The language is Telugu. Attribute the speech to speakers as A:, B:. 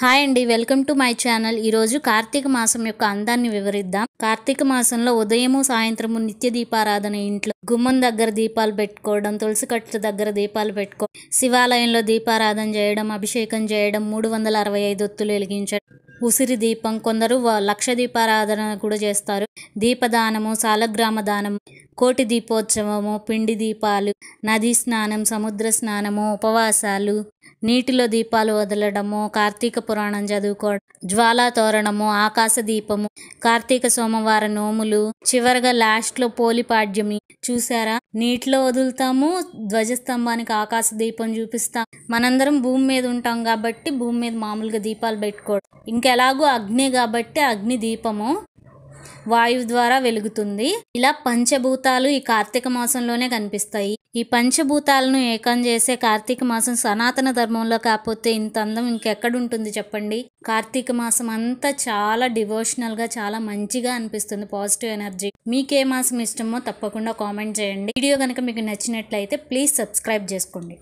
A: హాయ్ అండి, వెల్కమ్ టు మై ఛానల్. ఈరోజు కార్తీక మాసం యొక్క అందాన్ని వివరిద్దాం. కార్తీక మాసంలో ఉదయము సాయంత్రము నిత్య దీపారాధన, ఇంట్లో గుమ్మం దగ్గర దీపాలు పెట్టుకోవడం, తులసి కట్టు దగ్గర దీపాలు పెట్టుకోవడం, శివాలయంలో దీపారాధన చేయడం, అభిషేకం చేయడం, 365 ఒత్తులు వెలిగించడం, ఉసిరి దీపం, కొందరు లక్ష దీపారాధన కూడా చేస్తారు. దీపదానము, సాలగ్రామ దానము, కోటి దీపోత్సవము, పిండి దీపాలు, నదీ స్నానం, సముద్ర స్నానము, ఉపవాసాలు, నీటిలో దీపాలు వదలడము, కార్తీక పురాణం చదువుకోవడం, జ్వాలా తోరణము, ఆకాశ దీపము, కార్తీక సోమవార నోములు, చివరగా లాస్ట్లో పోలిపాడ్యమి. చూసారా, నీటిలో వదులుతాము, ధ్వజస్తంభానికి ఆకాశ దీపం చూపిస్తాం. మనందరం భూమి మీద ఉంటాం కాబట్టి భూమి మీద మామూలుగా దీపాలు పెట్టుకోవడం. ఇంకెలాగో అగ్ని కాబట్టి అగ్ని దీపము వాయువు ద్వారా వెలుగుతుంది. ఇలా పంచభూతాలు ఈ కార్తీక మాసంలోనే కనిపిస్తాయి. ఈ పంచభూతాలను ఏకం చేసే కార్తీక మాసం సనాతన ధర్మంలో కాకపోతే ఇంత అందం ఇంకెక్కడుంటుంది చెప్పండి. కార్తీక మాసం అంతా చాలా డివోషనల్గా, చాలా మంచిగా అనిపిస్తుంది, పాజిటివ్ ఎనర్జీ. మీకే మాసం ఇష్టమో తప్పకుండా కామెంట్ చేయండి. వీడియో కనుక మీకు నచ్చినట్లయితే ప్లీజ్ సబ్స్క్రైబ్ చేసుకోండి.